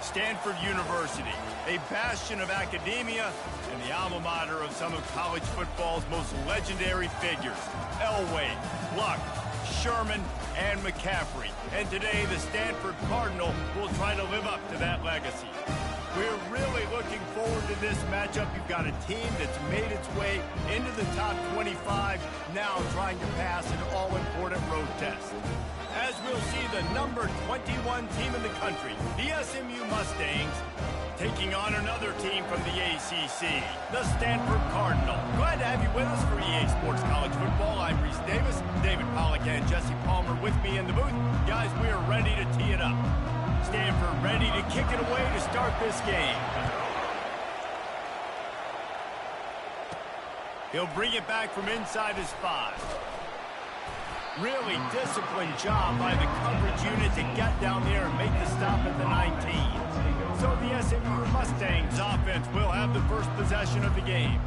Stanford University, a bastion of academia and the alma mater of some of college football's most legendary figures, Elway, Luck, Sherman, and McCaffrey. And today, the Stanford Cardinal will try to live up to that legacy. We're really looking forward to this matchup. You've got a team that's made its way into the top 25, now trying to pass an all-important road test. As we'll see the number 21 team in the country, the SMU Mustangs, taking on another team from the ACC, the Stanford Cardinal. Glad to have you with us for EA Sports College Football. I'm Reese Davis, David Pollack and Jesse Palmer with me in the booth. Guys, we are ready to tee it up. Stanford ready to kick it away to start this game. He'll bring it back from inside his 5. Really disciplined job by the coverage unit to get down there and make the stop at the 19. So the SMU Mustangs offense will have the first possession of the game.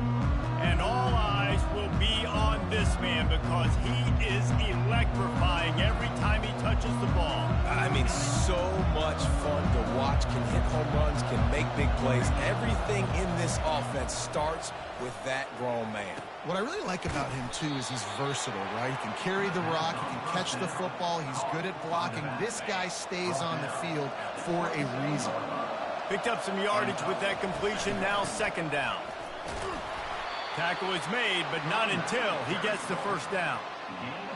And all eyes will be on this man because he is electrifying every time he touches the ball. I mean, so much fun to watch. Can hit home runs, can make big plays. Everything in this offense starts with that grown man. What I really like about him, too, is he's versatile, right? He can carry the rock, he can catch the football, he's good at blocking. This guy stays on the field for a reason. Picked up some yardage with that completion, now second down. Tackle is made, but not until he gets the first down.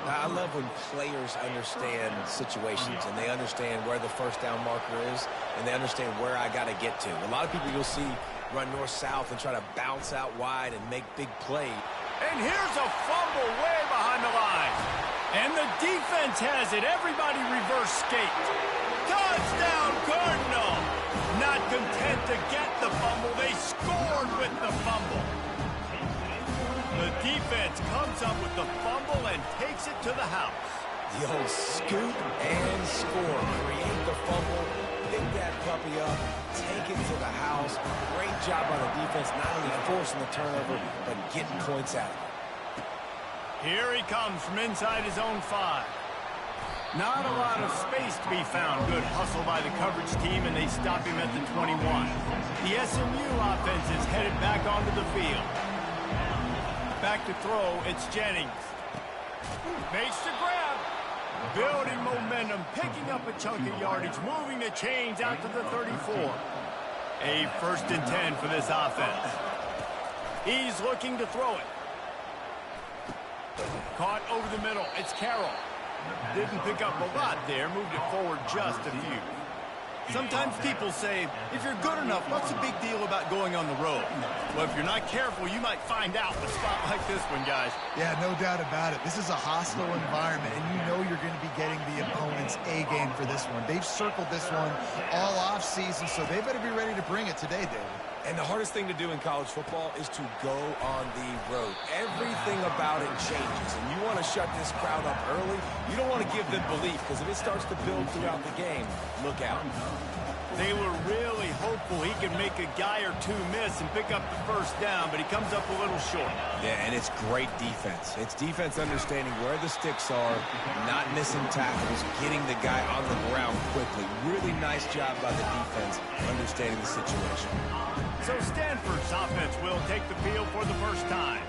I love when players understand situations and they understand where the first down marker is and they understand where I got to get to. A lot of people you'll see run north-south and try to bounce out wide and make big plays. And here's a fumble way behind the line. And the defense has it. Everybody reverse skate. Touchdown, Cardinal! Not content to get the fumble, they scored with the fumble. The defense comes up with the fumble and takes it to the house. The old scoop and score. Create the fumble, pick that puppy up, take it to the house. Great job on the defense, not only forcing the turnover, but getting points out of it. Here he comes from inside his own 5. Not a lot of space to be found. Good hustle by the coverage team, and they stop him at the 21. The SMU offense is headed back onto the field. Back to throw, it's Jennings. Makes the grab. Building momentum, picking up a chunk of yardage, moving the chains out to the 34. A 1st and 10 for this offense. He's looking to throw it. Caught over the middle, it's Carroll. Didn't pick up a lot there, moved it forward just a few. Sometimes people say, if you're good enough, what's the big deal about going on the road? Well, if you're not careful, you might find out a spot like this one, guys. Yeah, no doubt about it. This is a hostile environment, and you know you're going to be getting the opponent's A game for this one. They've circled this one all off season, so they better be ready to bring it today, David. And the hardest thing to do in college football is to go on the road. Everything about it changes, and you want to shut this crowd up early. You don't want to give them belief, because if it starts to build throughout the game, look out. They were really hopeful he could make a guy or two miss and pick up the first down, but he comes up a little short. Yeah, and it's great defense. It's defense understanding where the sticks are, not missing tackles, getting the guy on the ground quickly. Really nice job by the defense understanding the situation. So Stanford's offense will take the field for the first time.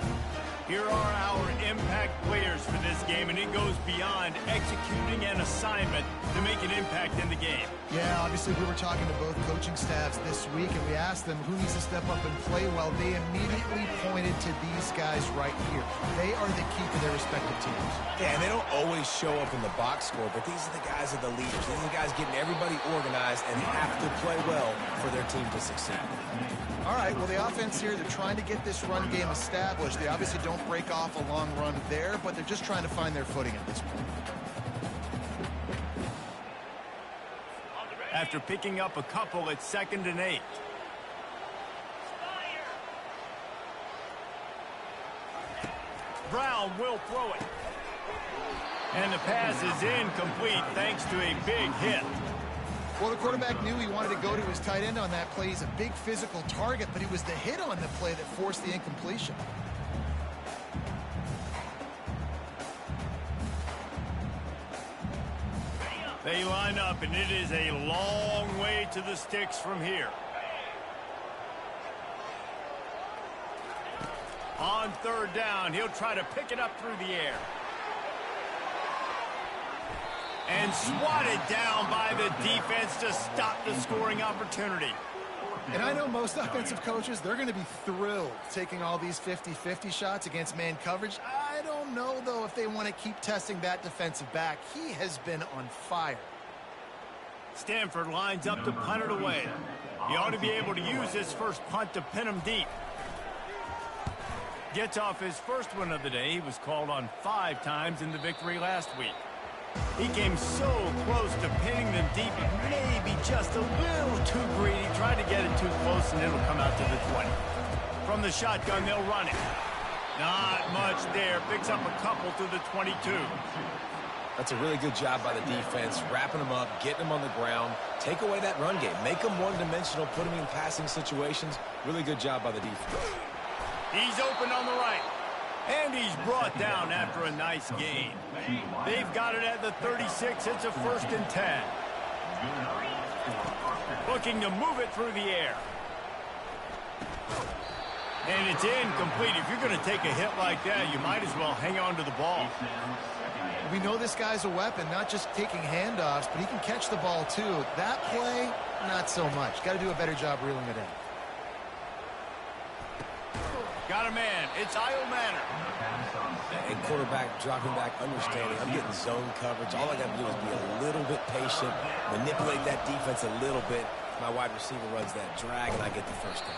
Here are our impact players for this game, and it goes beyond executing an assignment to make an impact in the game. Yeah, obviously we were talking to both coaching staffs this week, and we asked them who needs to step up and play well. They immediately pointed to these guys right here. They are the key to their respective teams. Yeah, and they don't always show up in the box score, but these are the guys that are the leaders. These are the guys getting everybody organized and have to play well for their team to succeed. All right, well, the offense here, they're trying to get this run game established. They obviously don't break off a long run there, but they're just trying to find their footing at this point. After picking up a couple, it's 2nd and 8. Brown will throw it. And the pass is incomplete thanks to a big hit. Well, the quarterback knew he wanted to go to his tight end on that play. He's a big physical target, but it was the hit on the play that forced the incompletion. They line up, and it is a long way to the sticks from here. On third down, he'll try to pick it up through the air. And swatted down by the defense to stop the scoring opportunity. And I know most offensive coaches, they're going to be thrilled taking all these 50-50 shots against man coverage. I don't know, though, if they want to keep testing that defensive back. He has been on fire. Stanford lines up to punt it away. He ought to be able to use his first punt to pin him deep. Gets off his first one of the day. He was called on 5 times in the victory last week. He came so close to pinning them deep, maybe just a little too greedy. Tried to get it too close, and it'll come out to the 20. From the shotgun, they'll run it. Not much there. Picks up a couple to the 22. That's a really good job by the defense, wrapping them up, getting them on the ground. Take away that run game. Make them one-dimensional, put them in passing situations. Really good job by the defense. He's open on the right. And he's brought down after a nice gain. They've got it at the 36. It's a 1st and 10. Looking to move it through the air. And it's incomplete. If you're going to take a hit like that, you might as well hang on to the ball. We know this guy's a weapon, not just taking handoffs, but he can catch the ball too. That play, not so much. Got to do a better job reeling it in. Got a man. It's Isle Manor. And quarterback dropping back, understanding I'm getting zone coverage. All I got to do is be a little bit patient, manipulate that defense a little bit. My wide receiver runs that drag, and I get the first down.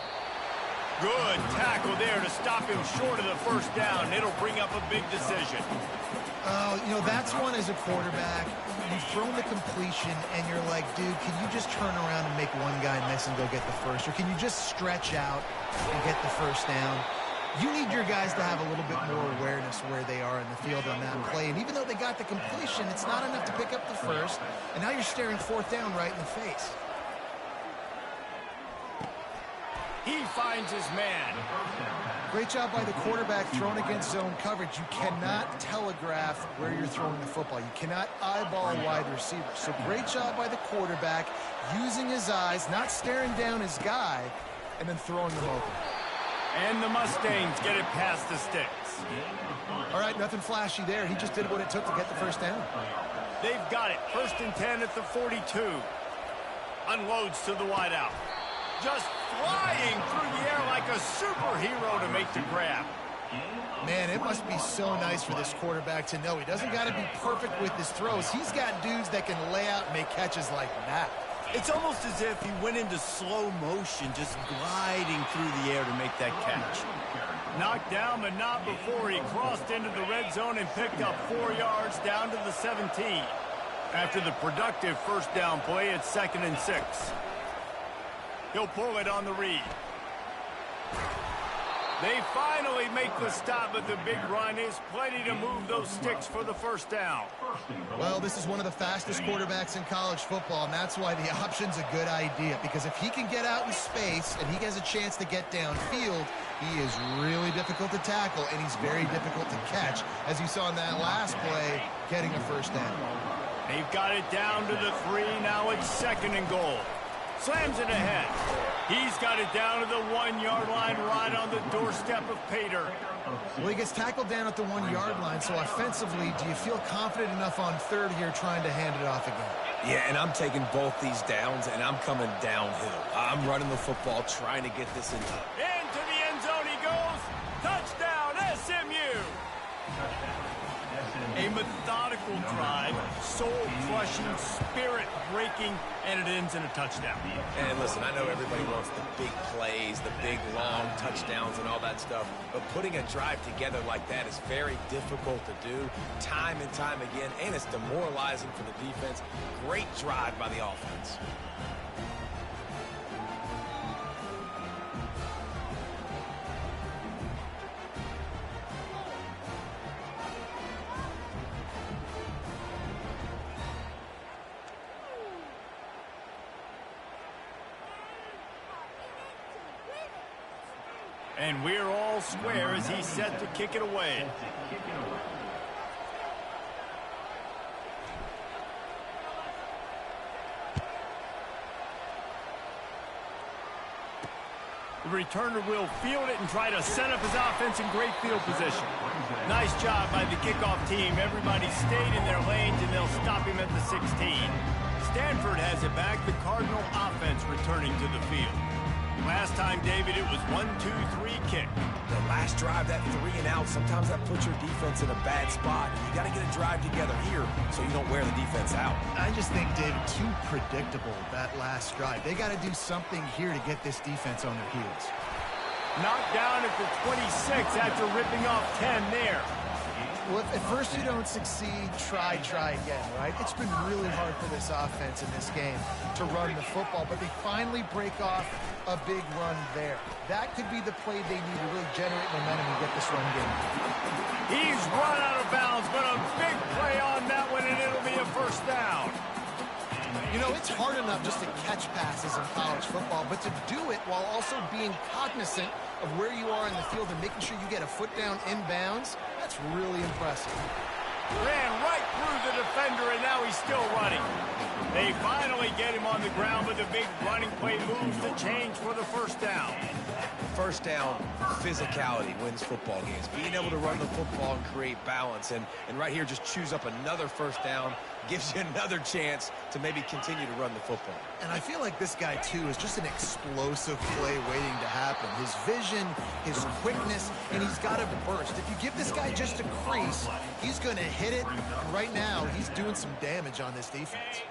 Good tackle there to stop him short of the first down. It'll bring up a big decision. You know, that's one as a quarterback. You've thrown the completion, and you're like, dude, can you just turn around and make one guy miss and go get the first? Or can you just stretch out and get the first down? You need your guys to have a little bit more awareness where they are in the field on that play. And even though they got the completion, it's not enough to pick up the first. And now you're staring 4th down right in the face. He finds his man. Great job by the quarterback throwing against zone coverage. You cannot telegraph where you're throwing the football. You cannot eyeball a wide receiver. So great job by the quarterback using his eyes, not staring down his guy, and then throwing them open. And the Mustangs get it past the sticks. All right, nothing flashy there. He just did what it took to get the first down. They've got it. 1st and 10 at the 42. Unloads to the wideout. Just flying through the air like a superhero to make the grab. Man, it must be so nice for this quarterback to know he doesn't got to be perfect with his throws. He's got dudes that can lay out and make catches like that. It's almost as if he went into slow motion, just gliding through the air to make that catch. Knocked down, but not before he crossed into the red zone and picked up 4 yards down to the 17. After the productive first down play, it's 2nd and 6. He'll pull it on the read. They finally make the stop, but the big run is plenty to move those sticks for the first down. Well, this is one of the fastest quarterbacks in college football, and that's why the option's a good idea. Because if he can get out in space and he has a chance to get downfield, he is really difficult to tackle, and he's very difficult to catch. As you saw in that last play, getting a first down. They've got it down to the 3. Now it's 2nd and goal. Slams it ahead. He's got it down to the 1-yard line right on the doorstep of Pater. Well, he gets tackled down at the 1-yard line, so offensively, do you feel confident enough on 3rd here trying to hand it off again? Yeah, and I'm taking both these downs, and I'm coming downhill. I'm running the football, trying to get this into. Into the end zone he goes. Touchdown, SMU. A methodical drive, soul-crushing, spirit-breaking, and it ends in a touchdown. And listen, I know everybody wants the big plays, the big, long touchdowns and all that stuff, but putting a drive together like that is very difficult to do time and time again, and it's demoralizing for the defense. Great drive by the offense. And we're all square as he's set to kick it away. The returner will field it and try to set up his offense in great field position. Nice job by the kickoff team. Everybody stayed in their lanes, and they'll stop him at the 16. Stanford has it back. The Cardinal offense returning to the field. Last time, David, it was 1-2-3 kick. The last drive, that 3 and out, sometimes that puts your defense in a bad spot. You got to get a drive together here so you don't wear the defense out. I just think, David, too predictable, that last drive. They got to do something here to get this defense on their heels. Knocked down at the 26 after ripping off 10 there. Well, if at first you don't succeed, try again, right? It's been really hard for this offense in this game to run the football, but they finally break off a big run there. That could be the play they need to really generate momentum and get this run game. He's run out of bounds, but a big play on that one, and it'll be a first down. You know, it's hard enough just to catch passes in college football, but to do it while also being cognizant of where you are in the field and making sure you get a foot down inbounds, that's really impressive. Ran right through the defender, and now he's still running. They finally get him on the ground, but the big running play moves the change for the first down. First down, physicality wins football games. Being able to run the football and create balance. And right here, just choose up another first down, gives you another chance to maybe continue to run the football. And I feel like this guy, too, is just an explosive play waiting to happen. His vision, his quickness, and he's got a burst. If you give this guy just a crease, he's going to hit it. And right now, he's doing some damage on this defense.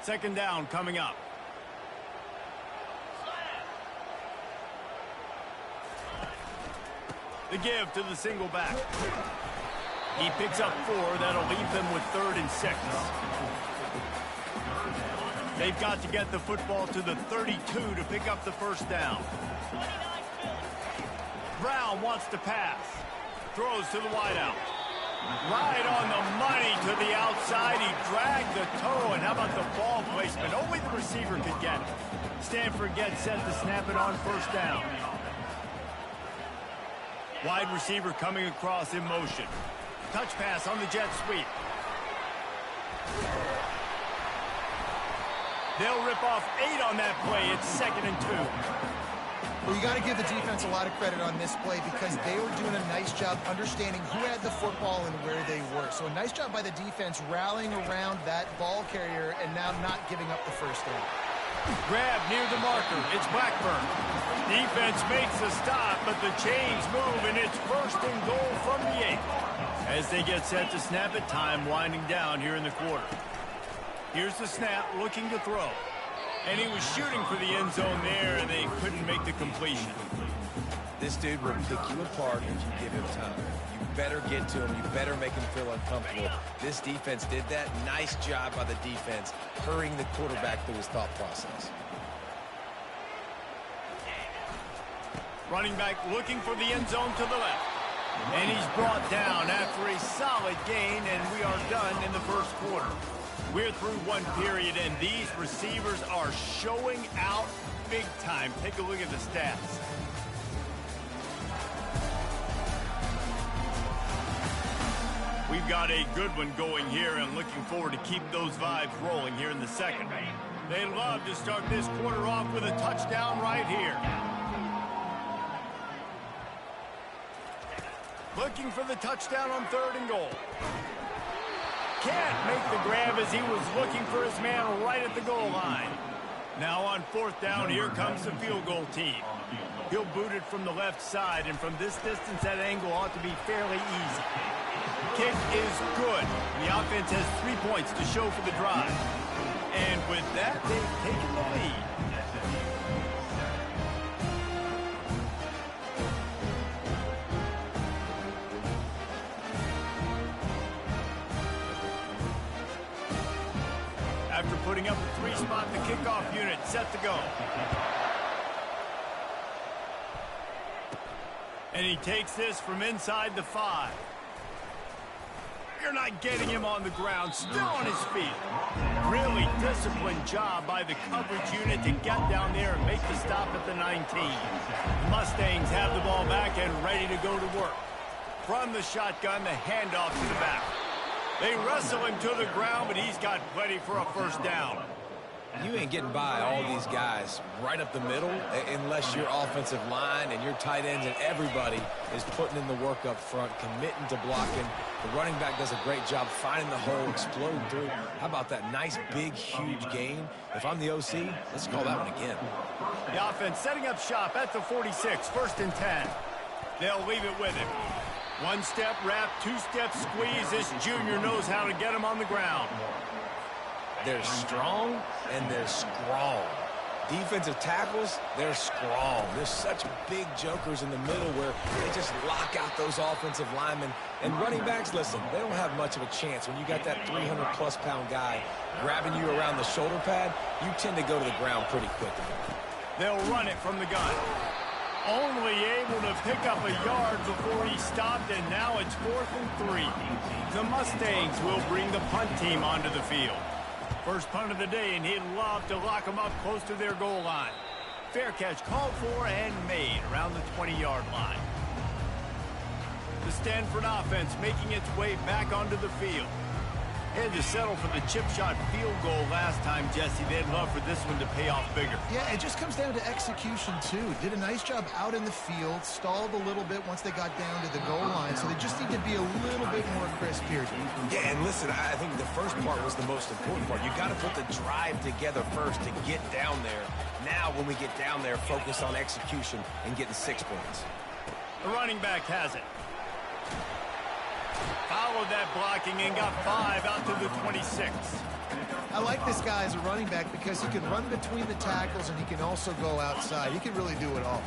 Second down coming up. The give to the single back. He picks up 4. That'll leave them with 3rd and 6. They've got to get the football to the 32 to pick up the first down. Brown wants to pass. Throws to the wideout. Right on the money to the outside. He dragged the toe, and how about the ball placement? Only the receiver could get it. Stanford gets set to snap it on first down. Wide receiver coming across in motion. Touch pass on the jet sweep. They'll rip off 8 on that play. It's 2nd and 2. Well, you got to give the defense a lot of credit on this play because they were doing a nice job understanding who had the football and where they were. So a nice job by the defense rallying around that ball carrier and now not giving up the first down. Grab near the marker. It's Blackburn. Defense makes the stop, but the chains move, and it's 1st and goal from the 8. As they get set to snap it, time winding down here in the quarter. Here's the snap, looking to throw. And he was shooting for the end zone there, and they couldn't make the completion. This dude will pick you apart if you give him time. You better get to him. You better make him feel uncomfortable. This defense did that. Nice job by the defense, hurrying the quarterback through his thought process. Running back looking for the end zone to the left. And he's brought down after a solid gain, and we are done in the first quarter. We're through one period, and these receivers are showing out big time. Take a look at the stats. We've got a good one going here, and looking forward to keep those vibes rolling here in the second. They love to start this quarter off with a touchdown right here. Looking for the touchdown on 3rd and goal. Can't make the grab as he was looking for his man right at the goal line. Now on 4th down, here comes the field goal team. He'll boot it from the left side, and from this distance, that angle ought to be fairly easy. Kick is good. The offense has 3 points to show for the drive. And with that, they've taken the lead. After putting up a 3-spot, the kickoff unit set to go. And he takes this from inside the 5. You're not getting him on the ground, still on his feet. Really disciplined job by the coverage unit to get down there and make the stop at the 19. The Mustangs have the ball back and ready to go to work. From the shotgun, the handoff to the back. They wrestle him to the ground, but he's got plenty for a first down. You ain't getting by all these guys right up the middle unless your offensive line and your tight ends and everybody is putting in the work up front, committing to blocking. The running back does a great job finding the hole, exploding through. How about that nice, big, huge gain? If I'm the OC, let's call that one again. The offense setting up shop at the 46, 1st and 10. They'll leave it with him. One-step wrap, two-step squeeze. This junior knows how to get him on the ground. They're strong and they're strong. Defensive tackles, they're strong. There's such big jokers in the middle where they just lock out those offensive linemen. And running backs, listen, they don't have much of a chance. When you got that 300-plus pound guy grabbing you around the shoulder pad, you tend to go to the ground pretty quickly. They'll run it from the gun. Only able to pick up a yard before he stopped, and now it's 4th and 3. The Mustangs will bring the punt team onto the field. First punt of the day, and he'd love to lock them up close to their goal line. Fair catch called for and made around the 20-yard line. The Stanford offense making its way back onto the field. Had to settle for the chip shot field goal last time, Jesse. They'd love for this one to pay off bigger. Yeah, it just comes down to execution, too. Did a nice job out in the field, stalled a little bit once they got down to the goal line, so they just need to be a little bit more crisp here. Yeah, and listen, I think the first part was the most important part. You got to put the drive together first to get down there. Now, when we get down there, focus on execution and getting 6 points. The running back has it. Followed that blocking and got 5 out to the 26. I like this guy as a running back because he can run between the tackles and he can also go outside. He can really do it all.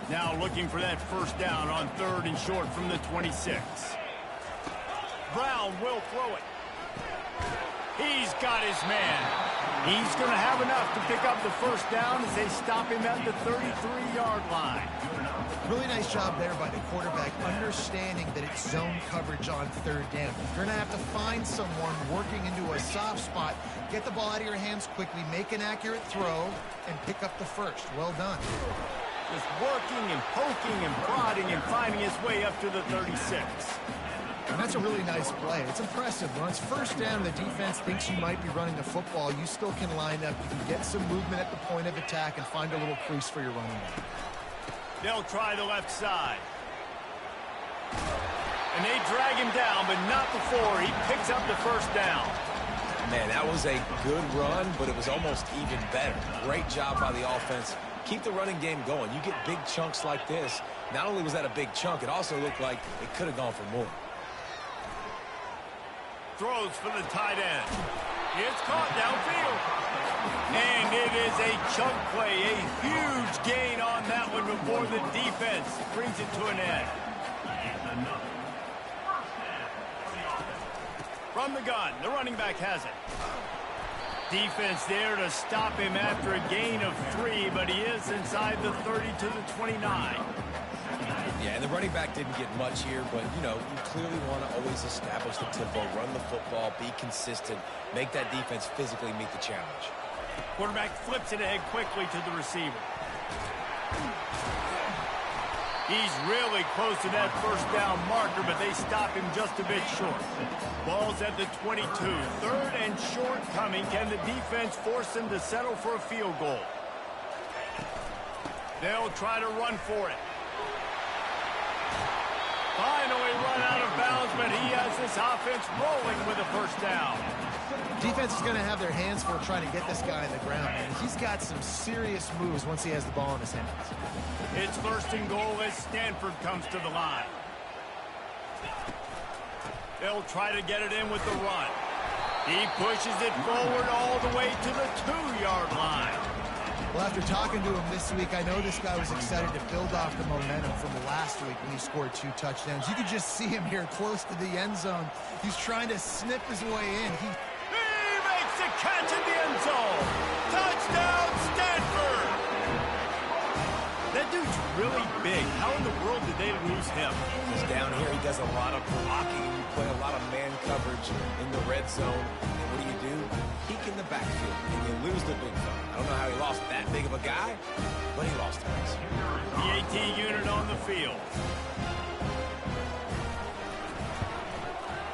Now looking for that first down on 3rd and short from the 26. Brown will throw it. He's got his man. He's going to have enough to pick up the first down as they stop him at the 33-yard line. Really nice job there by the quarterback, understanding that it's zone coverage on 3rd down. You're going to have to find someone working into a soft spot, get the ball out of your hands quickly, make an accurate throw, and pick up the first. Well done. Just working and poking and prodding and finding his way up to the 36. And that's a really nice play. It's impressive. When it's 1st down, the defense thinks you might be running the football. You still can line up. You can get some movement at the point of attack and find a little crease for your running back. They'll try the left side. And they drag him down, but not before he picks up the first down. Man, that was a good run, but it was almost even better. Great job by the offense. Keep the running game going. You get big chunks like this. Not only was that a big chunk, it also looked like it could have gone for more. Throws for the tight end. It's caught downfield. And it is a chunk play, a huge gain on that one before the defense brings it to an end. From the gun, the running back has it. Defense there to stop him after a gain of 3, but he is inside the 30 to the 29. Yeah, and the running back didn't get much here, but, you know, you clearly want to always establish the tempo, run the football, be consistent, make that defense physically meet the challenge. Quarterback flips it ahead quickly to the receiver. He's really close to that first down marker, but they stop him just a bit short. Ball's at the 22. 3rd and short coming. Can the defense force him to settle for a field goal? They'll try to run for it. Finally run out of bounds, but he has this offense rolling with a first down. Defense is going to have their hands full trying to get this guy in the ground, man. He's got some serious moves once he has the ball in his hands. It's 1st and goal as Stanford comes to the line. They'll try to get it in with the run. He pushes it forward all the way to the 2-yard line. Well, after talking to him this week, I know this guy was excited to build off the momentum from last week when he scored 2 touchdowns. You could just see him here close to the end zone. He's trying to snip his way in. He makes a catch in the end zone. Touchdown, Stanford! That dude's really big. How in the world did they lose him? He's down here. He does a lot of blocking. You play a lot of man coverage in the red zone. And what do? Peek in the backfield, and you lose the big fella. I don't know how he lost that big of a guy, but he lost him. The AT unit on the field.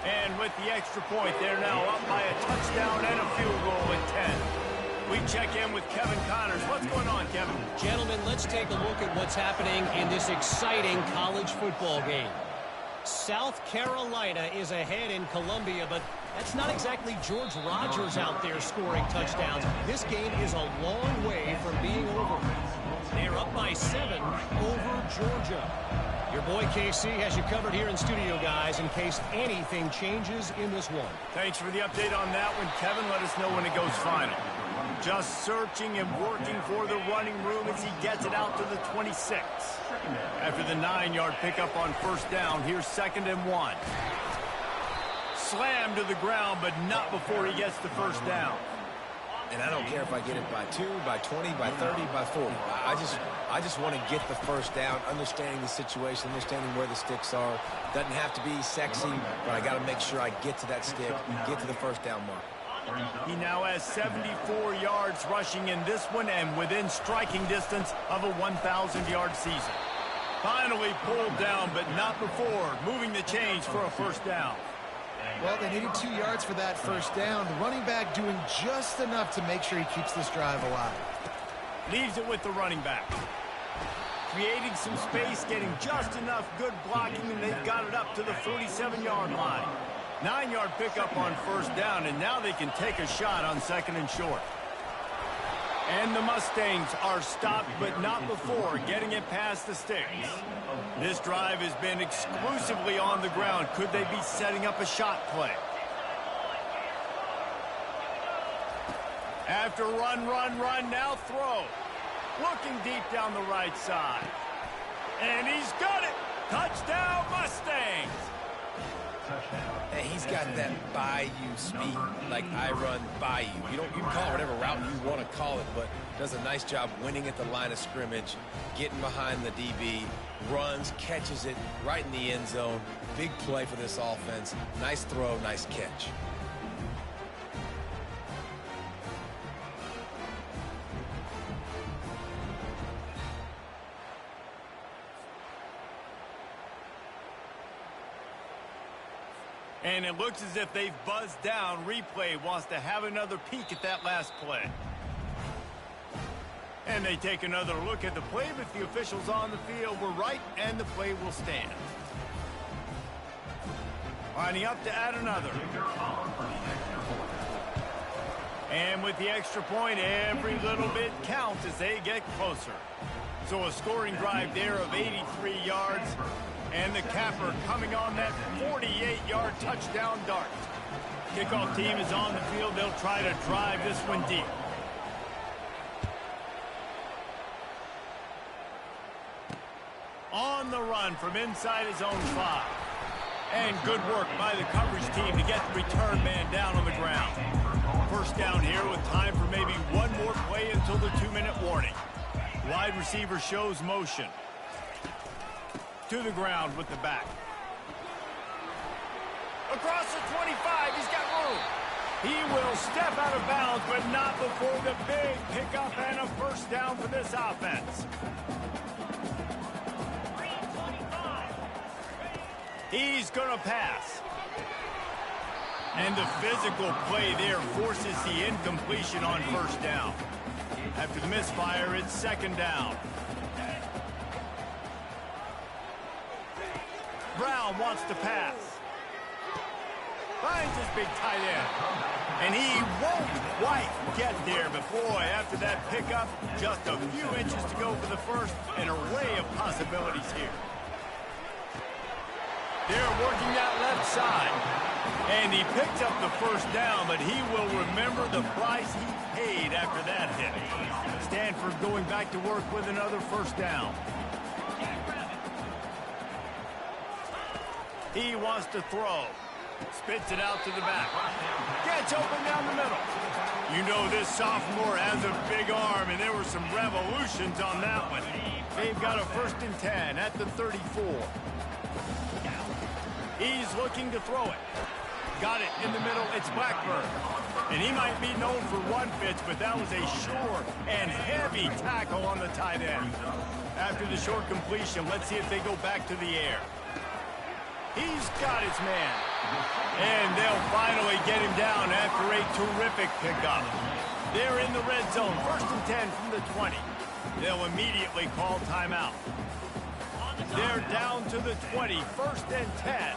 And with the extra point, they're now up by a touchdown and a field goal at 10. We check in with Kevin Connors. What's going on, Kevin? Gentlemen, let's take a look at what's happening in this exciting college football game. South Carolina is ahead in Columbia, but that's not exactly George Rogers out there scoring touchdowns. This game is a long way from being over. They're up by 7 over Georgia. Your boy KC has you covered here in studio, guys, in case anything changes in this one. Thanks for the update on that one, Kevin. Let us know when it goes final. Just searching and working for the running room as he gets it out to the 26. After the 9-yard pickup on first down, here's 2nd and 1. Slammed to the ground, but not before he gets the first down. And I don't care if I get it by 2, by 20, by 30, by 40. I just want to get the first down, understanding the situation, understanding where the sticks are. Doesn't have to be sexy, but I got to make sure I get to that stick, get to the first down mark. He now has 74 yards rushing in this one and within striking distance of a 1,000-yard season. Finally pulled down, but not before moving the chains for a first down. Well, they needed 2 yards for that first down. The running back doing just enough to make sure he keeps this drive alive. Leaves it with the running back. Creating some space, getting just enough good blocking, and they've got it up to the 47-yard line. 9-yard pickup on first down, and now they can take a shot on 2nd and short. And the Mustangs are stopped, but not before getting it past the sticks. This drive has been exclusively on the ground. Could they be setting up a shot play? After run, now throw. Looking deep down the right side. And he's got it. Touchdown, Mustangs. And he's got that bayou speed, like I run bayou. You can call it whatever route you want to call it, but does a nice job winning at the line of scrimmage, getting behind the DB, runs, catches it right in the end zone. Big play for this offense. Nice throw, nice catch. And it looks as if they've buzzed down. Replay wants to have another peek at that last play. And they take another look at the play, but the officials on the field were right, and the play will stand. Lining up to add another. And with the extra point, every little bit counts as they get closer. So a scoring drive there of 83 yards. And the capper coming on that 48-yard touchdown dart. Kickoff team is on the field. They'll try to drive this one deep. On the run from inside his own 5. And good work by the coverage team to get the return man down on the ground. First down here with time for maybe one more play until the 2-minute warning. Wide receiver shows motion. To the ground with the back. Across the 25, he's got room. He will step out of bounds, but not before the big pickup and a first down for this offense. He's going to pass. And the physical play there forces the incompletion on first down. After the misfire, it's 2nd down. Brown wants to pass. Finds his big tight end. And he won't quite get there. But boy, after that pickup, just a few inches to go for the first. An array of possibilities here. They're working that left side. And he picks up the first down, but he will remember the price he paid after that hit. Stanford going back to work with another first down. He wants to throw. Spits it out to the back. Gets open down the middle. You know this sophomore has a big arm, and there were some revolutions on that one. They've got a 1st and 10 at the 34. He's looking to throw it. Got it in the middle. It's Blackburn. And he might be known for one pitch, but that was a sure and heavy tackle on the tight end. After the short completion, let's see if they go back to the air. He's got his man. And they'll finally get him down after a terrific pickup. They're in the red zone. 1st and 10 from the 20. They'll immediately call timeout. They're down to the 20. 1st and 10.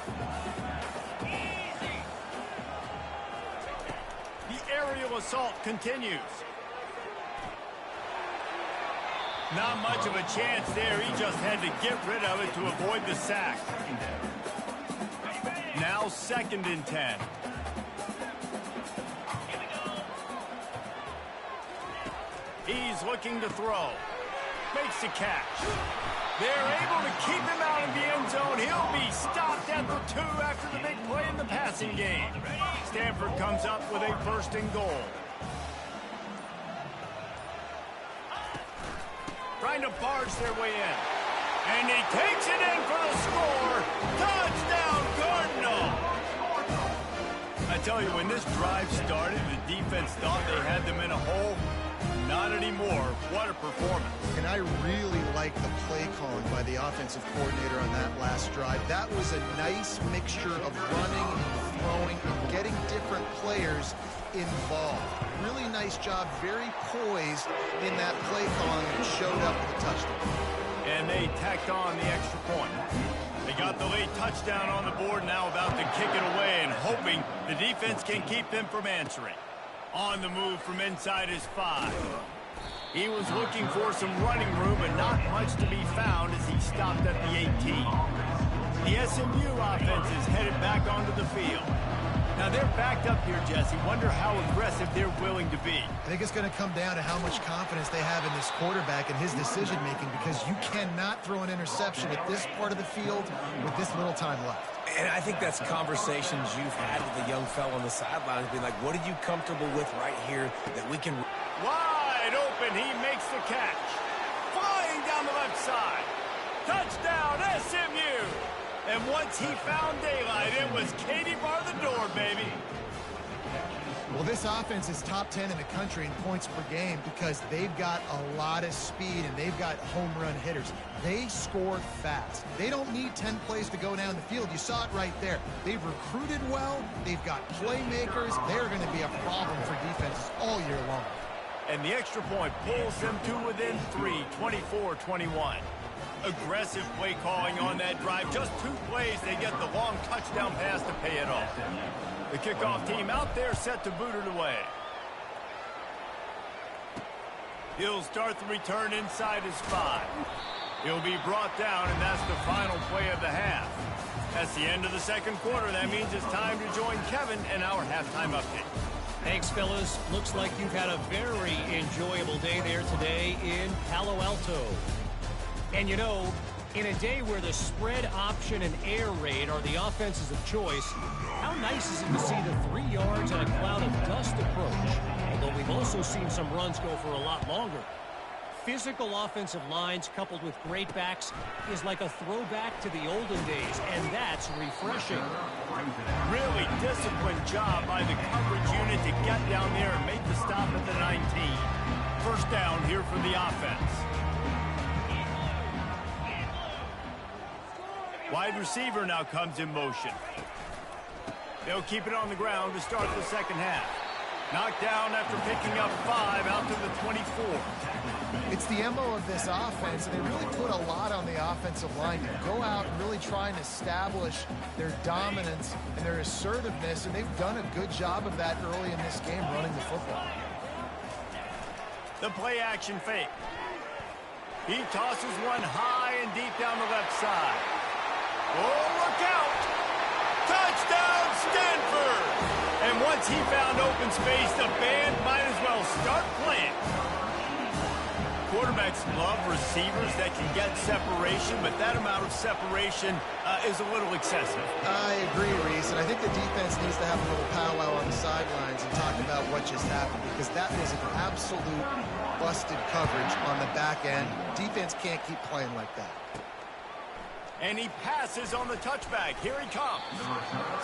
The aerial assault continues. Not much of a chance there. He just had to get rid of it to avoid the sack. Now 2nd and 10. He's looking to throw. Makes the catch. They're able to keep him out of the end zone. He'll be stopped at the 2 after the big play in the passing game. Stanford comes up with a 1st and goal. Trying to barge their way in. And he takes it in for the score. Touchdown, Cardinal! I tell you, when this drive started, the defense thought they had them in a hole. Not anymore. What a performance. And I really like the play calling by the offensive coordinator on that last drive. That was a nice mixture of running, throwing, and getting different players involved. Really nice job, very poised in that play calling, and showed up with a touchdown. And they tacked on the extra point. They got the late touchdown on the board, now about to kick it away and hoping the defense can keep them from answering. On the move from inside his 5. He was looking for some running room, but not much to be found as he stopped at the 18. The SMU offense is headed back onto the field. Now they're backed up here, Jesse. Wonder how aggressive they're willing to be. I think it's going to come down to how much confidence they have in this quarterback and his decision-making, because you cannot throw an interception at this part of the field with this little time left. And I think that's conversations you've had with the young fellow on the sidelines, being like, what are you comfortable with right here that we can... Wide open, he makes the catch. Flying down the left side. Touchdown, SMU! And once he found daylight, it was Katie bar the door, baby. Well, this offense is top 10 in the country in points per game because they've got a lot of speed and they've got home run hitters. They score fast. They don't need 10 plays to go down the field. You saw it right there. They've recruited well. They've got playmakers. They're going to be a problem for defenses all year long. And the extra point pulls them to within 3, 24-21. Aggressive play calling on that drive. Just 2 plays, they get the long touchdown pass to pay it off. The kickoff team out there set to boot it away. He'll start the return inside his 5. He'll be brought down, and that's the final play of the half. That's the end of the 2nd quarter. That means it's time to join Kevin in our halftime update. Thanks, fellas. Looks like you've had a very enjoyable day there today in Palo Alto. And you know, in a day where the spread option and air raid are the offenses of choice, how nice is it to see the 3 yards and a cloud of dust approach? Although we've also seen some runs go for a lot longer. Physical offensive lines coupled with great backs is like a throwback to the olden days, and that's refreshing. Really disciplined job by the coverage unit to get down there and make the stop at the 19. 1st down here for the offense. Wide receiver now comes in motion. They'll keep it on the ground to start the 2nd half. Knocked down after picking up 5 out to the 24. It's the MO of this offense, and they really put a lot on the offensive line to go out and really try and establish their dominance and their assertiveness, and they've done a good job of that early in this game running the football. The play action fake. He tosses one high and deep down the left side. Oh, look out! Touchdown, Stanford! And once he found open space, the band might as well start playing. Quarterbacks love receivers that can get separation, but that amount of separation is a little excessive. I agree, Reese, and I think the defense needs to have a little powwow on the sidelines and talk about what just happened, because that was an absolute busted coverage on the back end. Defense can't keep playing like that. And he passes on the touchback. Here he comes.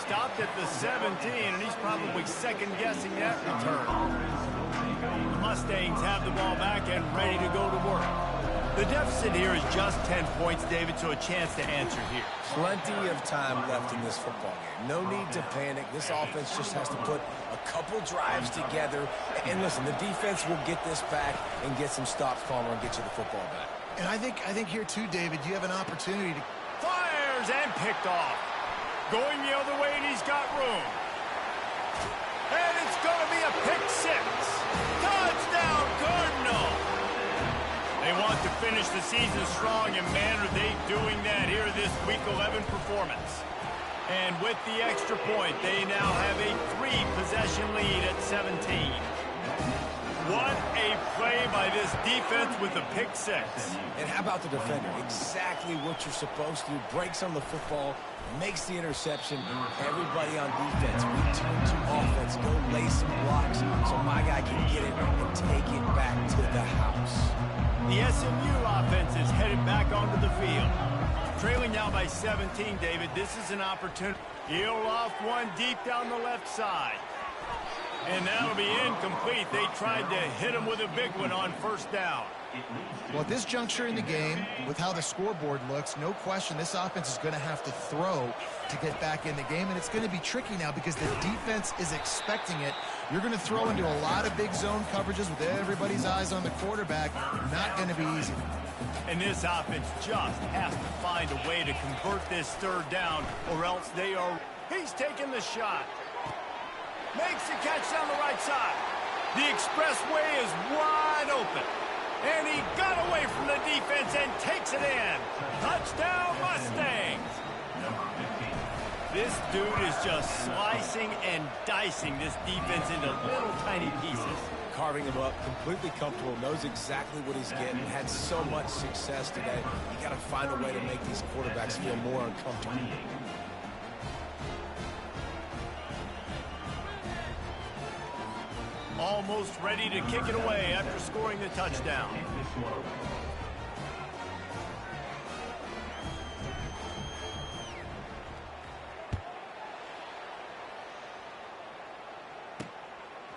Stopped at the 17, and he's probably second-guessing that return. The Mustangs have the ball back and ready to go to work. The deficit here is just 10 points, David, so a chance to answer here. Plenty of time left in this football game. No need to panic. This offense just has to put a couple drives together. And listen, the defense will get this back and get some stops, Palmer, and get you the football back. And I think here, too, David, you have an opportunity to... Fires and picked off. Going the other way, and he's got room. And it's going to be a pick six. Touchdown, Cardinal. They want to finish the season strong, and man, are they doing that here this Week 11 performance. And with the extra point, they now have a 3-possession lead at 17. What a play by this defense with the pick six. And how about the defender? Exactly what you're supposed to do. Breaks on the football, makes the interception. Everybody on defense, we turn to offense. Go lay some blocks so my guy can get it and take it back to the house. The SMU offense is headed back onto the field. Trailing now by 17, David. This is an opportunity. He'll off one deep down the left side. And that'll be incomplete. They tried to hit him with a big one on first down. Well, at this juncture in the game, with how the scoreboard looks, no question this offense is going to have to throw to get back in the game. And it's going to be tricky now because the defense is expecting it. You're going to throw into a lot of big zone coverages with everybody's eyes on the quarterback. Not going to be easy. And this offense just has to find a way to convert this third down, or else they are... He's taking the shot. Makes the catch down the right side. The expressway is wide open. And he got away from the defense and takes it in. Touchdown, Mustangs. This dude is just slicing and dicing this defense into little tiny pieces. Carving him up, completely comfortable, knows exactly what he's getting, had so much success today. You got to find a way to make these quarterbacks feel more uncomfortable. Almost ready to kick it away after scoring the touchdown.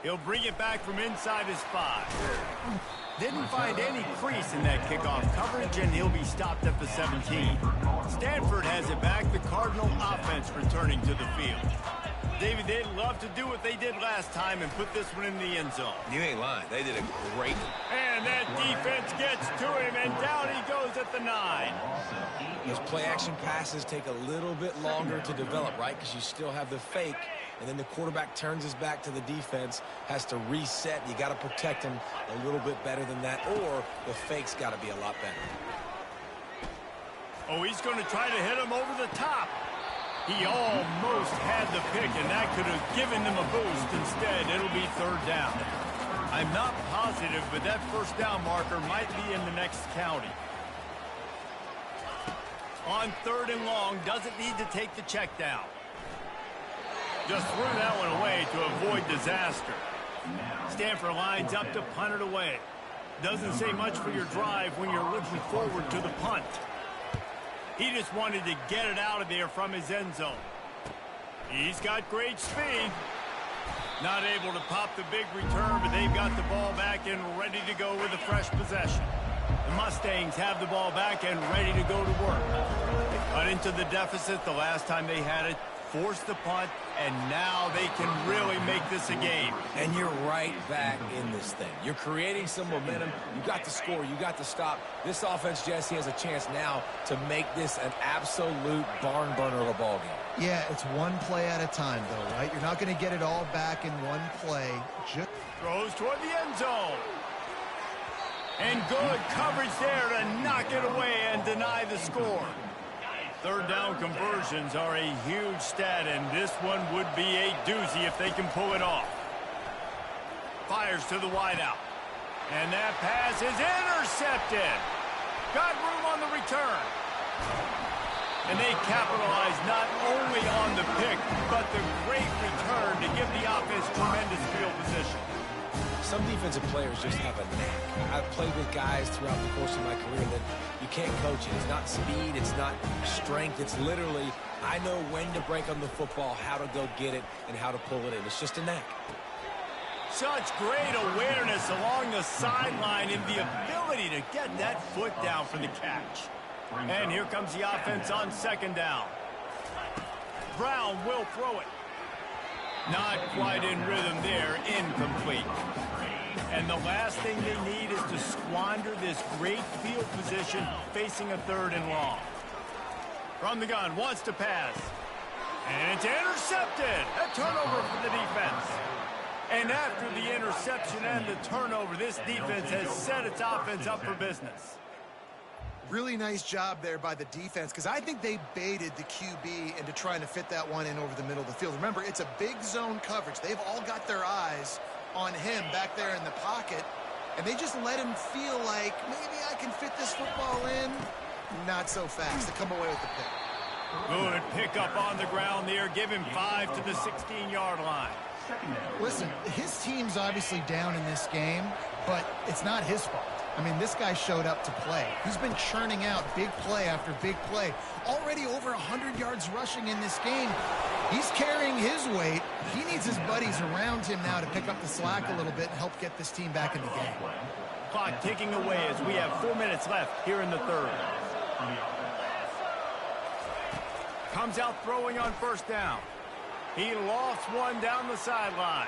He'll bring it back from inside his 5. Didn't find any crease in that kickoff coverage, and he'll be stopped at the 17. Stanford has it back, the Cardinal offense returning to the field. David, they'd love to do what they did last time and put this one in the end zone. You ain't lying. They did a great... And that defense gets to him, and down he goes at the 9. Those play-action passes take a little bit longer to develop, right? Because you still have the fake, and then the quarterback turns his back to the defense, has to reset. You got to protect him a little bit better than that, or the fake's got to be a lot better. Oh, he's going to try to hit him over the top. He almost had the pick, and that could have given them a boost. Instead, it'll be third down. I'm not positive, but that first down marker might be in the next county. On third and long, doesn't need to take the check down. Just threw that one away to avoid disaster. Stanford lines up to punt it away. Doesn't say much for your drive when you're looking forward to the punt. He just wanted to get it out of there from his end zone. He's got great speed. Not able to pop the big return, but they've got the ball back and ready to go with a fresh possession. The Mustangs have the ball back and ready to go to work. They cut into the deficit the last time they had it, forced the punt, and now they can really make this a game. And you're right back in this thing. You're creating some momentum. You got the score. You got the stop. This offense, Jesse, has a chance now to make this an absolute barn burner of a ball game. Yeah, it's one play at a time, though, right? You're not going to get it all back in one play. Throws toward the end zone. And good coverage there to knock it away and deny the score. Third down conversions are a huge stat, and this one would be a doozy if they can pull it off. Fires to the wideout. And that pass is intercepted. Got room on the return. And they capitalize not only on the pick, but the great return to give the offense tremendous field position. Some defensive players just have a knack. I've played with guys throughout the course of my career that you can't coach it. It's not speed, it's not strength. It's literally, I know when to break on the football, how to go get it, and how to pull it in. It's just a knack. Such great awareness along the sideline and the ability to get that foot down for the catch. And here comes the offense on second down. Brown will throw it. Not quite in rhythm there, incomplete. And the last thing they need is to squander this great field position facing a 3rd and long. From the gun, wants to pass. And it's intercepted. A turnover for the defense. And after the interception and the turnover, this defense has set its offense up for business. Really nice job there by the defense, because I think they baited the QB into trying to fit that one in over the middle of the field. Remember, it's a big zone coverage. They've all got their eyes on him back there in the pocket, and they just let him feel like, maybe I can fit this football in. Not so fast. They come away with the pick. Good pickup on the ground there. Give him 5 to the 16-yard line. Listen, his team's obviously down in this game, but it's not his fault. I mean, this guy showed up to play. He's been churning out big play after big play. Already over 100 yards rushing in this game. He's carrying his weight. He needs his buddies around him now to pick up the slack a little bit and help get this team back in the game. Clock ticking away as we have 4 minutes left here in the 3rd. Comes out throwing on first down. He lost one down the sideline.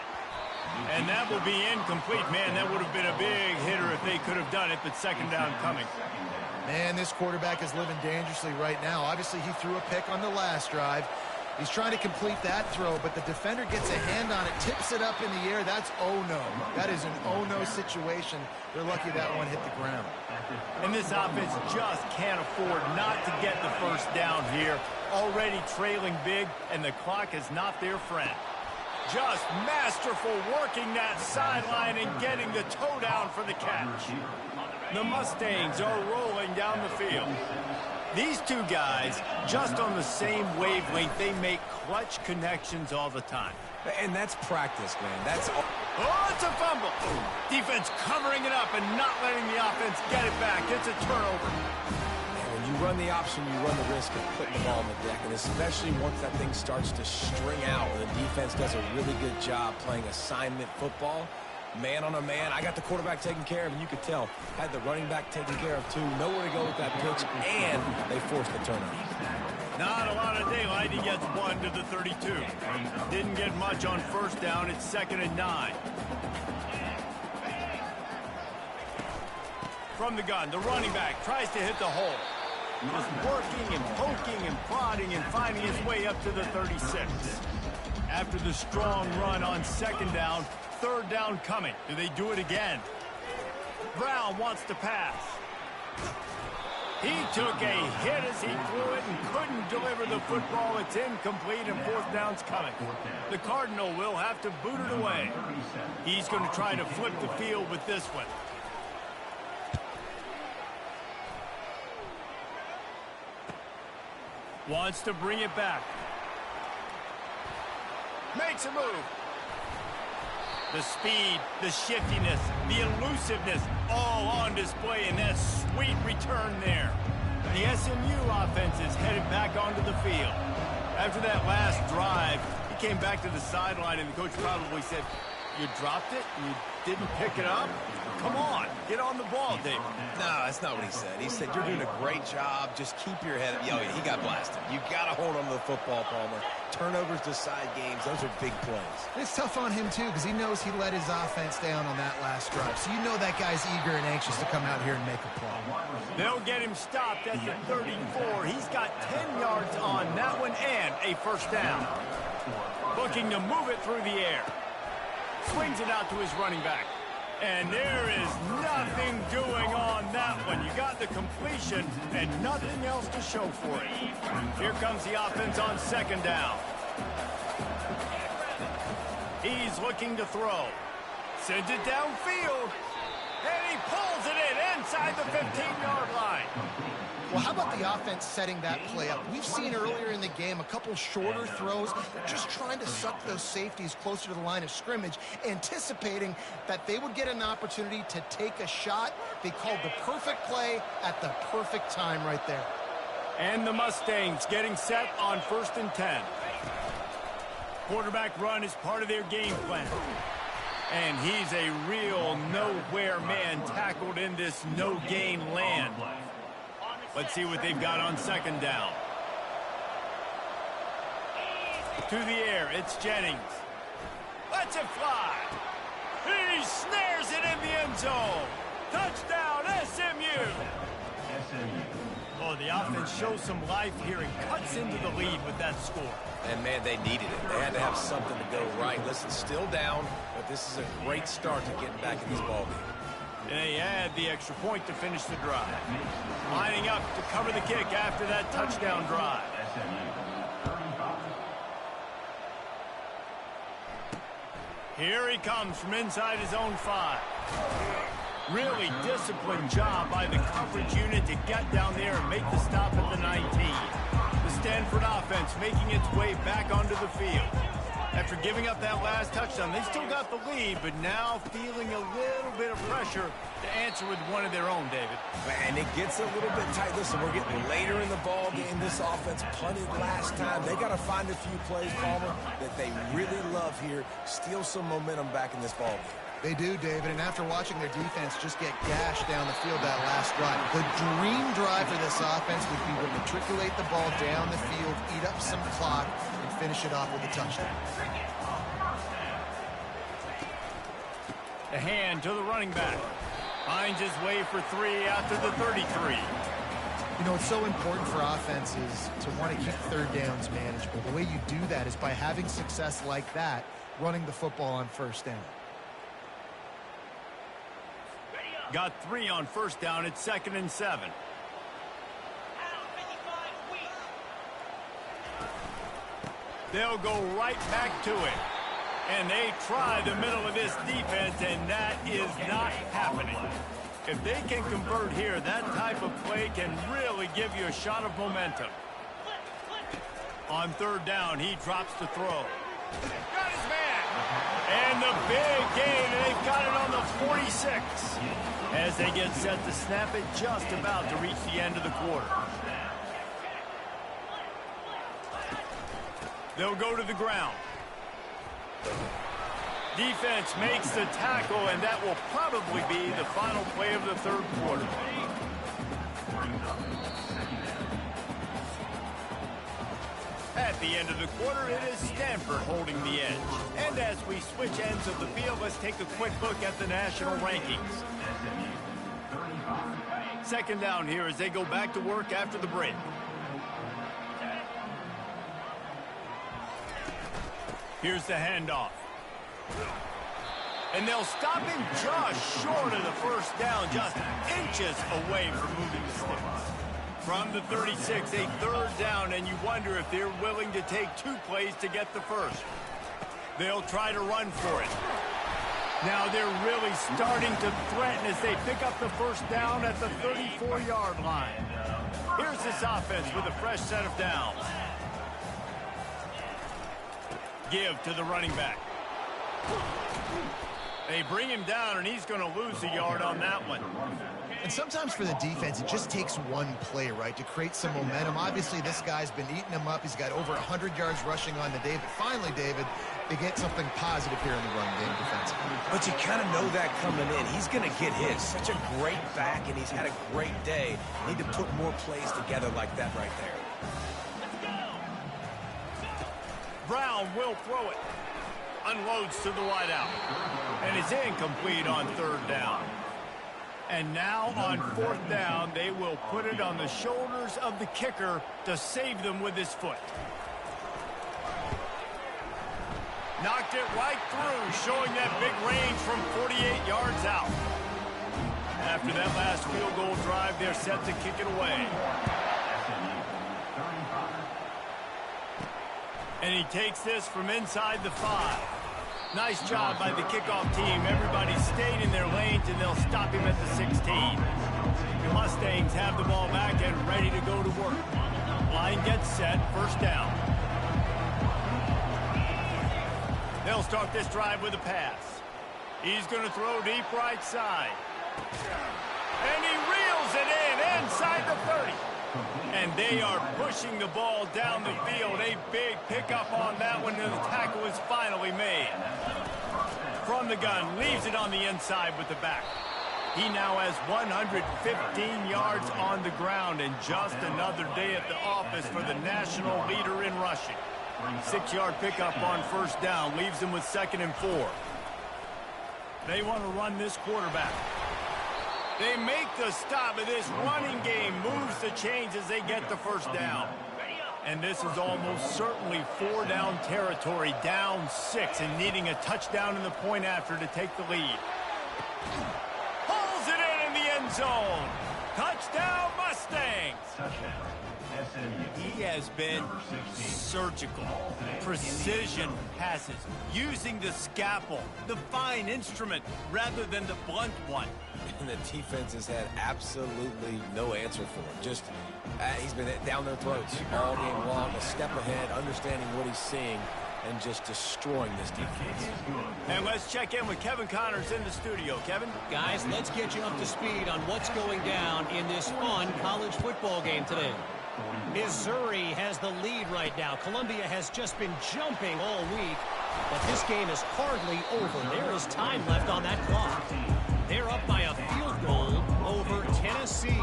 And that will be incomplete. Man, that would have been a big hitter if they could have done it, but second down coming. Man, this quarterback is living dangerously right now. Obviously, he threw a pick on the last drive. He's trying to complete that throw, but the defender gets a hand on it, tips it up in the air. That's oh-no. That is an oh-no situation. They're lucky that one hit the ground. And this offense just can't afford not to get the first down here. Already trailing big, and the clock is not their friend. Just masterful working that sideline and getting the toe down for the catch. The Mustangs are rolling down the field. These two guys, just on the same wavelength, they make clutch connections all the time. And that's practice, man. That's all. Oh, it's a fumble. Defense covering it up and not letting the offense get it back. It's a turnover. When you run the option, you run the risk of putting the ball on the deck, and especially once that thing starts to string out, and the defense does a really good job playing assignment football, man on a man. I got the quarterback taken care of, and you could tell, had the running back taken care of too. Nowhere to go with that pitch, and they forced the turnover. Not a lot of daylight. He gets 1 to the 32. Didn't get much on first down. It's 2nd and 9. From the gun, the running back tries to hit the hole. Just working and poking and prodding and finding his way up to the 36. After the strong run on second down, 3rd down coming. Do they do it again? Brown wants to pass. He took a hit as he threw it and couldn't deliver the football. It's incomplete and 4th down's coming. The Cardinal will have to boot it away. He's going to try to flip the field with this one. Wants to bring it back. Makes a move. The speed, the shiftiness, the elusiveness, all on display in that sweet return there. The SMU offense is headed back onto the field. After that last drive, he came back to the sideline, and the coach probably said, "You dropped it? You didn't pick it up? Come on, get on the ball, David." No, that's not what he said. He said, "You're doing a great job. Just keep your head up." Yo, he got blasted. You got to hold on to the football, Palmer. Turnovers decide games. Those are big plays. It's tough on him, too, because he knows he let his offense down on that last drive. So you know that guy's eager and anxious to come out here and make a play. They'll get him stopped at the 34. He's got 10 yards on that one and a first down. Looking to move it through the air. Swings it out to his running back. And there is nothing doing on that one. You got the completion and nothing else to show for it. Here comes the offense on second down. He's looking to throw. Sends it downfield. And he pulls it in inside the 15-yard line. Well, how about the offense setting that play up? We've seen earlier in the game a couple shorter throws. They're just trying to suck those safeties closer to the line of scrimmage, anticipating that they would get an opportunity to take a shot. They called the perfect play at the perfect time right there. And the Mustangs getting set on 1st and 10. Quarterback run is part of their game plan. And he's a real nowhere man tackled in this no-gain land. Let's see what they've got on second down. To the air, it's Jennings. Lets it fly. He snares it in the end zone. Touchdown, SMU. Oh, the offense shows some life here and cuts into the lead with that score. And, man, they needed it. They had to have something to go right. Listen, still down, but this is a great start to getting back in this ballgame. And they add the extra point to finish the drive. Lining up to cover the kick after that touchdown drive. Here he comes from inside his own 5. Really disciplined job by the coverage unit to get down there and make the stop at the 19. The Stanford offense making its way back onto the field. After giving up that last touchdown, they still got the lead, but now feeling a little bit of pressure to answer with one of their own, David. And it gets a little bit tight. Listen, we're getting later in the ball game. This offense punted last time. They got to find a few plays, Palmer, that they really love here. Steal some momentum back in this ball game. They do, David, and after watching their defense just get gashed down the field that last drive, the dream drive for this offense would be to matriculate the ball down the field, eat up some clock, and finish it off with a touchdown. The hand to the running back. Finds his way for 3 after the 33. You know, it's so important for offenses to want to keep third downs manageable. The way you do that is by having success like that, running the football on first down. Got 3 on first down. It's 2nd and 7. They'll go right back to it. And they try the middle of this defense, and that is not happening. If they can convert here, that type of play can really give you a shot of momentum. On third down, he drops the throw. Got his man. And the big gain, and they've got it on the 46. As they get set to snap it, just about to reach the end of the quarter. They'll go to the ground. Defense makes the tackle, and that will probably be the final play of the third quarter. At the end of the quarter, it is Stanford holding the edge. And as we switch ends of the field, let's take a quick look at the national rankings. Second down here as they go back to work after the break. Here's the handoff. And they'll stop him just short of the first down, just inches away from moving the sticks. From the 36, a third down, and you wonder if they're willing to take 2 plays to get the first. They'll try to run for it. Now they're really starting to threaten as they pick up the first down at the 34-yard line. Here's this offense with a fresh set of downs. Give to the running back. They bring him down, and he's going to lose a yard on that one. And sometimes for the defense, it just takes one play, right, to create some momentum. Obviously, this guy's been eating him up. He's got over 100 yards rushing on the day. But finally, David, they get something positive here in the run game defensively. But you kind of know that coming in. He's going to get his. Such a great back, and he's had a great day. Need to put more plays together like that right there. Brown will throw it. Unloads to the wideout. And is incomplete on third down. And now on fourth down, they will put it on the shoulders of the kicker to save them with his foot. Knocked it right through, showing that big range from 48 yards out. After that last field goal drive, they're set to kick it away. And he takes this from inside the 5. Nice job by the kickoff team. Everybody stayed in their lanes, and they'll stop him at the 16. The Mustangs have the ball back and ready to go to work. Line gets set, first down. They'll start this drive with a pass. He's going to throw deep right side. And he reels it in inside the 30. And they are pushing the ball down the field. A big pickup on that one, and the tackle is finally made. from the gun, leaves it on the inside with the back. He now has 115 yards on the ground, and just another day at the office for the national leader in rushing. 6-yard pickup on first down leaves him with 2nd and 4. They want to run this quarterback. They make the stop, but this running game moves the chains as they get the first down. And this is almost certainly 4-down territory, down 6, and needing a touchdown in the point after to take the lead. Pulls it in the end zone. Touchdown, Mustangs. He has been surgical. Precision passes, using the scalpel, the fine instrument, rather than the blunt one. And the defense has had absolutely no answer for him. Just, he's been down their throats all game long, a step ahead, understanding what he's seeing, and just destroying this defense. And let's check in with Kevin Connors in the studio. Kevin? Guys, let's get you up to speed on what's going down in this fun college football game today. Missouri has the lead right now. Columbia has just been jumping all week, but this game is hardly over. There is time left on that clock. They're up by a field goal over Tennessee.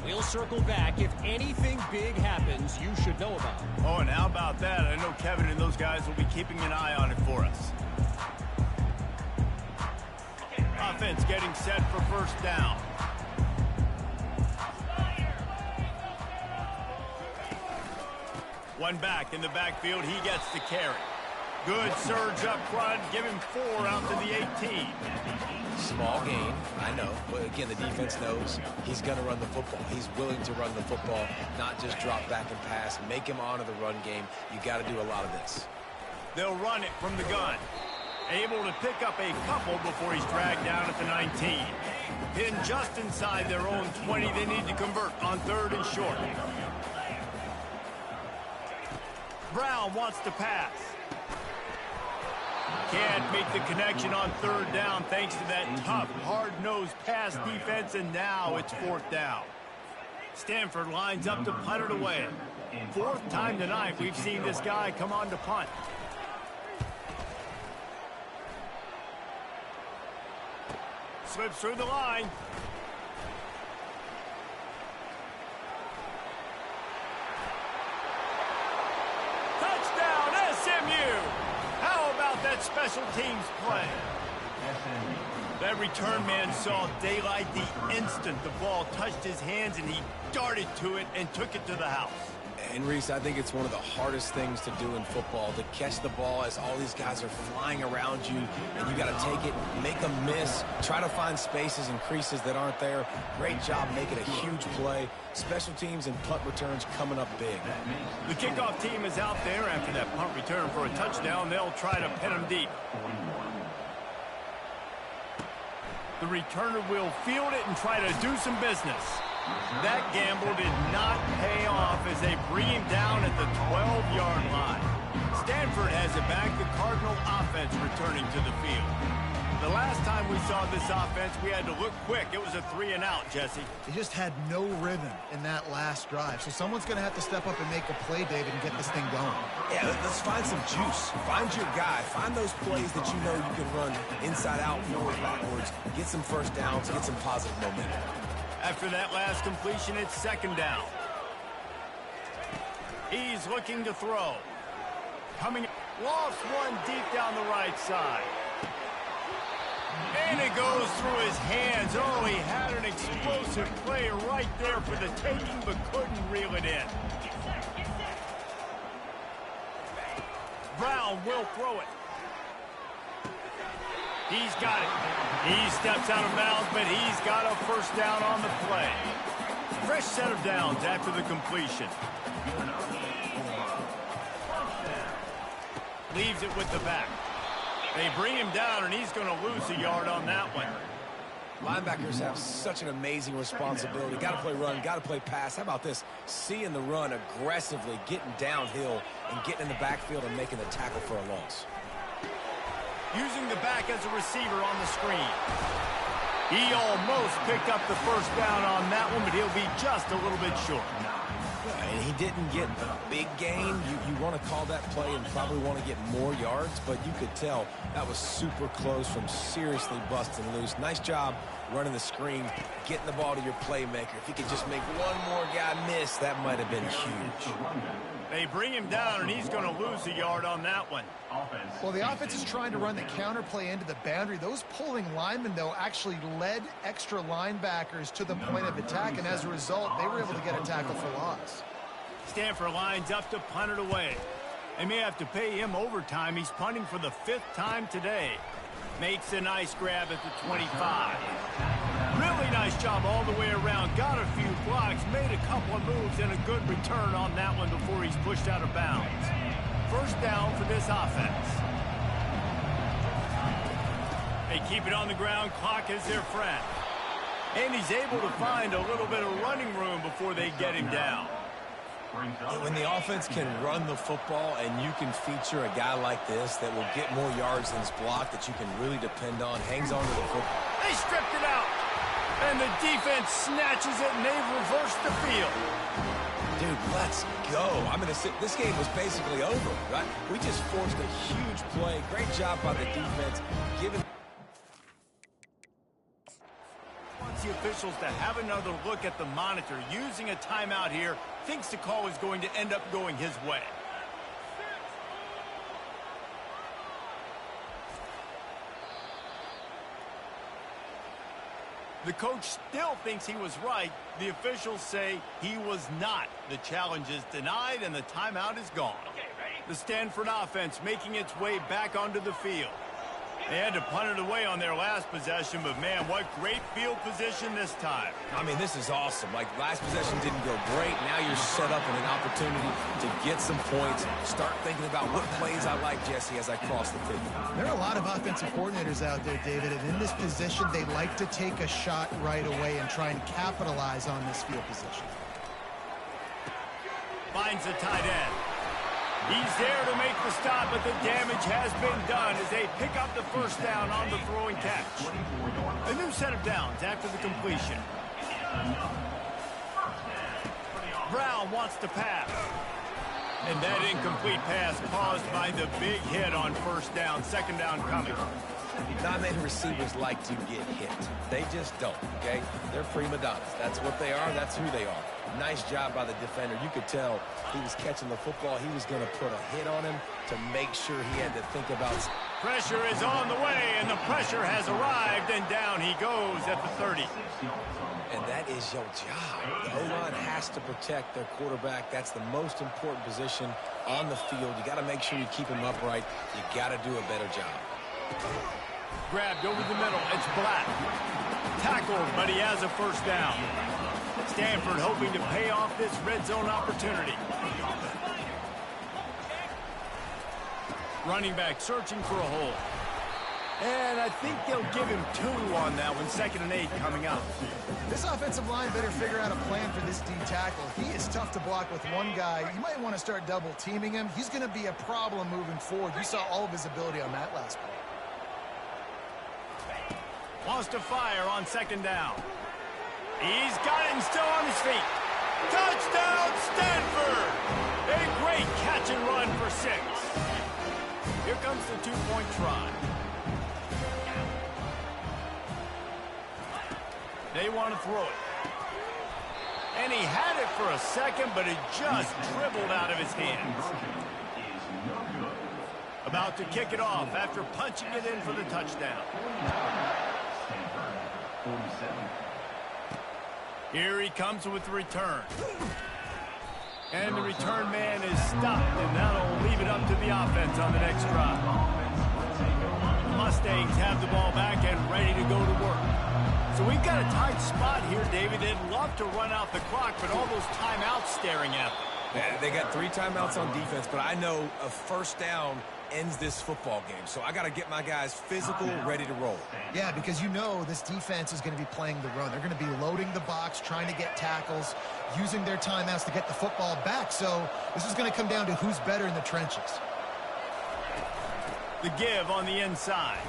We'll circle back. If anything big happens, you should know about it. Oh, and how about that? I know Kevin and those guys will be keeping an eye on it for us. Offense getting set for first down. One back in the backfield. He gets the carry. Good surge up front. Give him 4 out to the 18. Small gain, I know. But again, the defense knows he's going to run the football. He's willing to run the football, not just drop back and pass. Make him honor the run game. You got to do a lot of this. They'll run it from the gun. Able to pick up a couple before he's dragged down at the 19. Pinned just inside their own 20. They need to convert on 3rd and short. Brown wants to pass. Can't make the connection on 3rd down thanks to that tough, hard-nosed pass defense, and now it's 4th down. Stanford lines up to punt it away. 4th time tonight we've seen this guy come on to punt. Slips through the line. Touchdown, SMU! How about that special teams play? That return man saw daylight the instant the ball touched his hands, and he darted to it and took it to the house. And Reese, I think it's one of the hardest things to do in football, to catch the ball as all these guys are flying around you, and you got to take it, make them miss, try to find spaces and creases that aren't there. Great job making a huge play. Special teams and punt returns coming up big. The kickoff team is out there after that punt return for a touchdown. They'll try to pin him deep. The returner will field it and try to do some business. That gamble did not pay off as they bring him down at the 12-yard line. Stanford has it back. The Cardinal offense returning to the field. The last time we saw this offense, we had to look quick. It was a 3-and-out, Jesse. They just had no rhythm in that last drive. So someone's going to have to step up and make a play, David, and get this thing going. Yeah, let's find some juice. Find your guy. Find those plays that you know you can run inside out, forward, backwards. Get some first downs. Get some positive momentum. After that last completion, it's 2nd down. He's looking to throw. Coming, lofts one deep down the right side. And it goes through his hands. Oh, he had an explosive play right there for the taking, but couldn't reel it in. Brown will throw it. He's got it. He steps out of bounds, but he's got a first down on the play. Fresh set of downs after the completion. Leaves it with the back. They bring him down, and he's going to lose a yard on that one. Linebackers have such an amazing responsibility. Got to play run, got to play pass. How about this? Seeing the run aggressively, getting downhill, and getting in the backfield and making the tackle for a loss. Using the back as a receiver on the screen. He almost picked up the first down on that one, but he'll be just a little bit short. And he didn't get a big gain. You want to call that play and probably want to get more yards, but you could tell that was super close from seriously busting loose. Nice job running the screen, getting the ball to your playmaker. If he could just make one more guy miss, that might have been huge. They bring him down, and he's going to lose a yard on that one. Well, the offense is trying to run the counter play into the boundary. Those pulling linemen, though, actually led extra linebackers to the point of attack, and as a result, they were able to get a tackle for loss. Stanford lines up to punt it away. They may have to pay him overtime. He's punting for the 5th time today. Makes a nice grab at the 25. Really nice job all the way around. Got a few blocks, made a couple of moves, and a good return on that one before he's pushed out of bounds. First down for this offense. They keep it on the ground. Clock is their friend. And he's able to find a little bit of running room before they get him down. When the offense can run the football and you can feature a guy like this that will get more yards than his block that you can really depend on, hangs on to the football. They stripped it out. And the defense snatches it, and they've reversed the field. Dude, let's go. I'm going to say this game was basically over, right? We just forced a huge play. Great job by the defense. Wants the officials to have another look at the monitor. Using a timeout here, thinks the call is going to end up going his way. The coach still thinks he was right. The officials say he was not. The challenge is denied, and the timeout is gone. The Stanford offense making its way back onto the field. They had to punt it away on their last possession, but, man, what great field position this time. I mean, this is awesome. Like, last possession didn't go great. Now you're set up in an opportunity to get some points. Start thinking about what plays I like, Jesse, as I cross the field. There are a lot of offensive coordinators out there, David, and in this position, they like to take a shot right away and try and capitalize on this field position. Finds the tight end. He's there to make the stop, but the damage has been done as they pick up the first down on the throwing catch. A new set of downs after the completion. Brown wants to pass. And that incomplete pass caused by the big hit on first down. Second down coming. Not many receivers like to get hit. They just don't, okay? They're prima donnas. That's what they are. That's who they are. Nice job by the defender. You could tell he was catching the football. He was going to put a hit on him to make sure he had to think about. Pressure is on the way, and the pressure has arrived, and down he goes at the 30. And that is your job. The O-line has to protect their quarterback. That's the most important position on the field. You got to make sure you keep him upright. You got to do a better job. Grabbed over the middle. It's Black. Tackled, but he has a first down. Stanford hoping to pay off this red zone opportunity. Running back searching for a hole. And I think they'll give him 2 on that one. 2nd and 8 coming up. This offensive line better figure out a plan for this D tackle. He is tough to block with one guy. You might want to start double teaming him. He's going to be a problem moving forward. You saw all of his ability on that last play. Wants to fire on 2nd down. He's got it and still on his feet. Touchdown, Stanford! A great catch and run for 6. Here comes the 2-point try. They want to throw it. And he had it for a second, but it just dribbled out of his hands. About to kick it off after punching it in for the touchdown. Here he comes with the return. And the return man is stopped, and that'll leave it up to the offense on the next drive. The Mustangs have the ball back and ready to go to work. So we've got a tight spot here, David. They'd love to run out the clock, but all those timeouts staring at them. Yeah, they got 3 timeouts on defense, but I know a first down ends this football game. So I got to get my guys physical, ready to roll. Yeah, because you know this defense is going to be playing the run. They're going to be loading the box, trying to get tackles, using their timeouts to get the football back. So this is going to come down to who's better in the trenches. The give on the inside.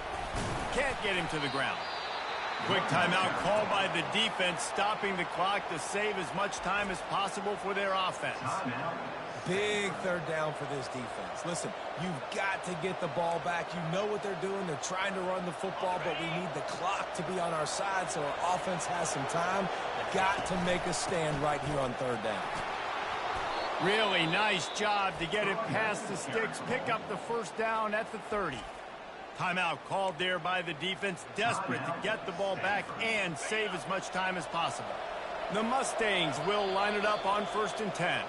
Can't get him to the ground. Quick timeout called by the defense, stopping the clock to save as much time as possible for their offense. Big third down for this defense. Listen, you've got to get the ball back. You know what they're doing. They're trying to run the football, but we need the clock to be on our side so our offense has some time. Got to make a stand right here on third down. Really nice job to get it past the sticks, pick up the first down at the 30. Timeout called there by the defense, desperate to get the ball back and save as much time as possible. The Mustangs will line it up on 1st and 10.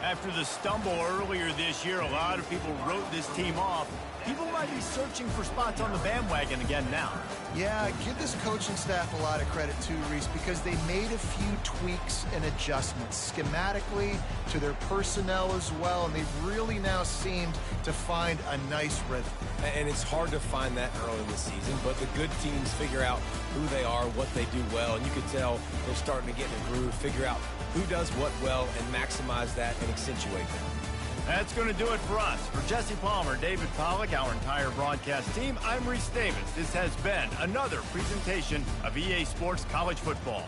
After the stumble earlier this year, a lot of people wrote this team off. People might be searching for spots on the bandwagon again now. Yeah, give this coaching staff a lot of credit too, Reese, because they made a few tweaks and adjustments schematically to their personnel as well, and they've really now seemed to find a nice rhythm. And it's hard to find that early in the season, but the good teams figure out who they are, what they do well, and you can tell they're starting to get in a groove, figure out who does what well, and maximize that and accentuate that. That's going to do it for us. For Jesse Palmer, David Pollack, our entire broadcast team, I'm Reese Davis. This has been another presentation of EA Sports College Football.